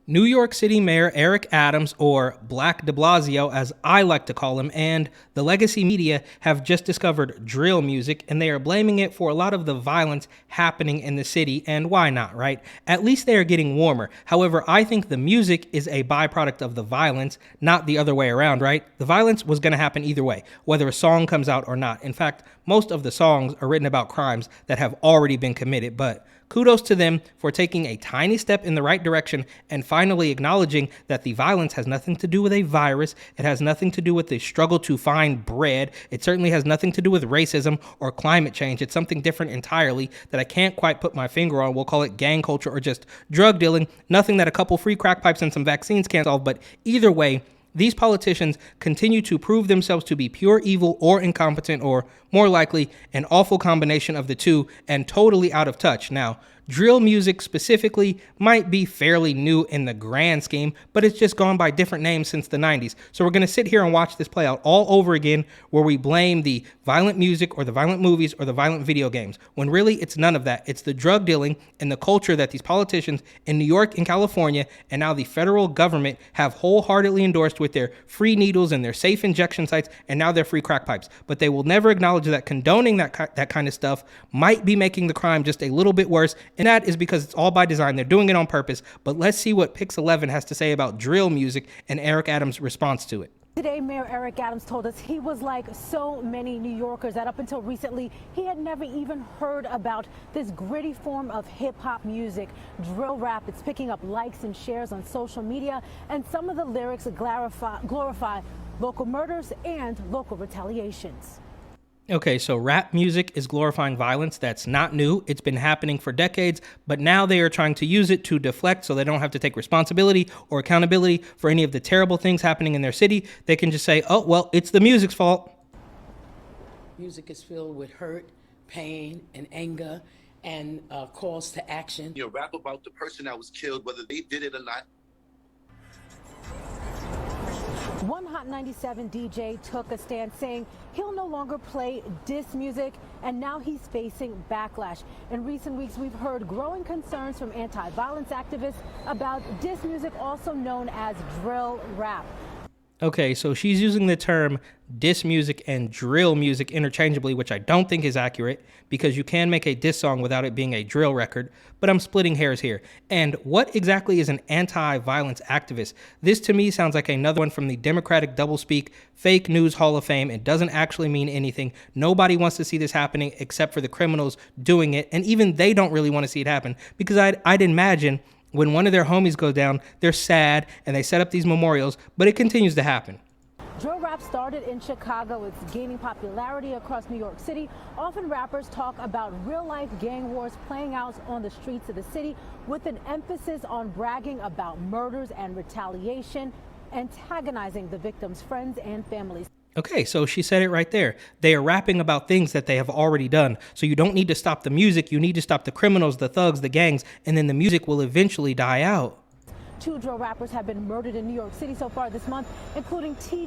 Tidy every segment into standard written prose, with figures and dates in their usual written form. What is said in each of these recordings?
New York City Mayor Eric Adams, or Black de Blasio as I like to call him, and the legacy media have just discovered drill music, and they are blaming it for a lot of the violence happening in the city, and why not, right? At least they are getting warmer. However, I think the music is a byproduct of the violence, not the other way around, right? The violence was going to happen either way, whether a song comes out or not. In fact, most of the songs are written about crimes that have already been committed, but kudos to them for taking a tiny step in the right direction and finally acknowledging that the violence has nothing to do with a virus. It has nothing to do with the struggle to find bread. It certainly has nothing to do with racism or climate change. It's something different entirely that I can't quite put my finger on. We'll call it gang culture or just drug dealing. Nothing that a couple free crack pipes and some vaccines can't solve, but either way, these politicians continue to prove themselves to be pure evil or incompetent, or more likely, an awful combination of the two and totally out of touch. Now, drill music specifically might be fairly new in the grand scheme, but it's just gone by different names since the 90s. So we're going to sit here and watch this play out all over again, where we blame the violent music or the violent movies or the violent video games, when really it's none of that. It's the drug dealing and the culture that these politicians in New York and California and now the federal government have wholeheartedly endorsed with their free needles and their safe injection sites and now their free crack pipes. But they will never acknowledge that condoning that kind of stuff might be making the crime just a little bit worse, and that is because it's all by design. They're doing it on purpose. But let's see what Pix 11 has to say about drill music and Eric Adams' response to it. Today, Mayor Eric Adams told us he was like so many New Yorkers that up until recently, he had never even heard about this gritty form of hip-hop music, drill rap. It's picking up likes and shares on social media, and some of the lyrics glorify local murders and local retaliations. Okay, so rap music is glorifying violence. That's not new. It's been happening for decades, but now they are trying to use it to deflect so they don't have to take responsibility or accountability for any of the terrible things happening in their city. They can just say, oh, well, it's the music's fault. Music is filled with hurt, pain, and anger, and calls to action. You know, rap about the person that was killed, whether they did it or not. One Hot 97 DJ took a stand saying he'll no longer play diss music, and now he's facing backlash. In recent weeks, we've heard growing concerns from anti-violence activists about diss music, also known as drill rap. Okay, so she's using the term diss music and drill music interchangeably, which I don't think is accurate because you can make a diss song without it being a drill record, but I'm splitting hairs here. And what exactly is an anti-violence activist? This to me sounds like another one from the Democratic doublespeak fake news Hall of Fame. It doesn't actually mean anything. Nobody wants to see this happening except for the criminals doing it, and even they don't really want to see it happen because I'd imagine when one of their homies goes down, they're sad and they set up these memorials, but it continues to happen. Drill rap started in Chicago. It's gaining popularity across New York City. Often rappers talk about real-life gang wars playing out on the streets of the city with an emphasis on bragging about murders and retaliation, antagonizing the victims' friends and families. Okay, so she said it right there. They are rapping about things that they have already done. So you don't need to stop the music. You need to stop the criminals, the thugs, the gangs, and then the music will eventually die out. 2 drill rappers have been murdered in New York City so far this month, including T.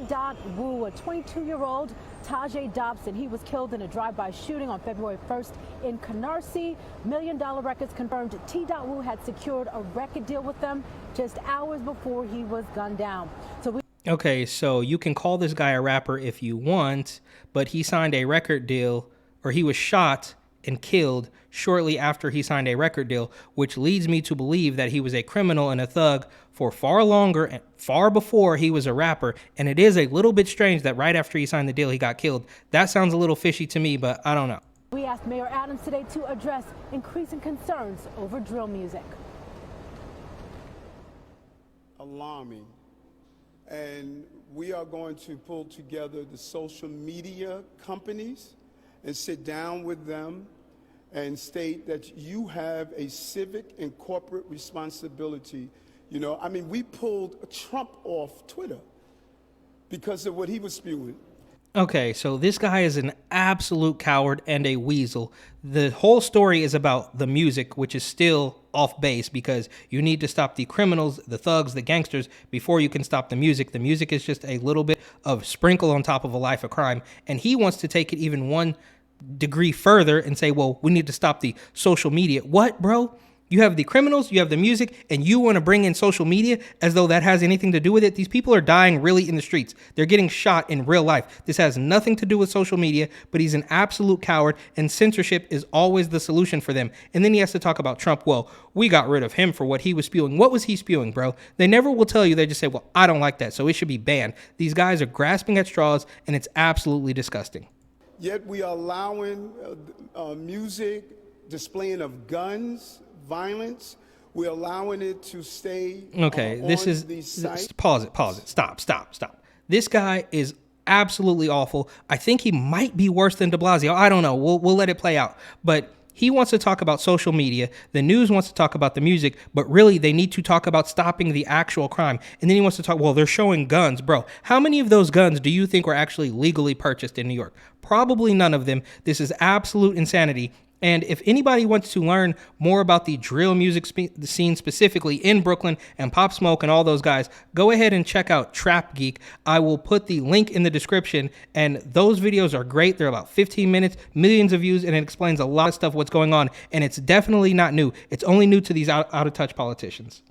Wu, a 22-year-old Tajay Dobson. He was killed in a drive-by shooting on February 1st in Canarsie. $1 Million Records confirmed T. Wu had secured a record deal with them just hours before he was gunned down. Okay, so you can call this guy a rapper if you want, but he signed a record deal, or he was shot and killed shortly after he signed a record deal, which leads me to believe that he was a criminal and a thug for far longer and far before he was a rapper. And it is a little bit strange that right after he signed the deal, he got killed. That sounds a little fishy to me, but I don't know. We asked Mayor Adams today to address increasing concerns over drill music. Alarming. And we are going to pull together the social media companies and sit down with them and state that you have a civic and corporate responsibility. You know, I mean, we pulled Trump off Twitter because of what he was spewing. Okay, so this guy is an absolute coward and a weasel. The whole story is about the music, which is still off base because you need to stop the criminals, the thugs, the gangsters before you can stop the music. The music is just a little bit of sprinkle on top of a life of crime. And he wants to take it even one degree further and say, well, we need to stop the social media. What, bro? You have the criminals, you have the music, and you want to bring in social media as though that has anything to do with it. These people are dying really in the streets. They're getting shot in real life. This has nothing to do with social media, but he's an absolute coward, and censorship is always the solution for them. And then he has to talk about Trump. Well, we got rid of him for what he was spewing. What was he spewing, bro? They never will tell you. They just say, well, I don't like that, so it should be banned. These guys are grasping at straws, and it's absolutely disgusting. Yet we are allowing music, displaying of guns, violence. We're allowing it to stay. Okay, pause it. Stop. This guy is absolutely awful. I think he might be worse than de Blasio. I don't know. We'll let it play out. But he wants to talk about social media. The news wants to talk about the music, but really they need to talk about stopping the actual crime. And then he wants to talk, well, they're showing guns. Bro, how many of those guns do you think were actually legally purchased in New York? Probably none of them. This is absolute insanity. And if anybody wants to learn more about the drill music scene specifically in Brooklyn and Pop Smoke and all those guys, go ahead and check out Trap Geek. I will put the link in the description, and those videos are great. They're about 15 minutes, millions of views, and it explains a lot of stuff, what's going on. And it's definitely not new. It's only new to these out of touch politicians.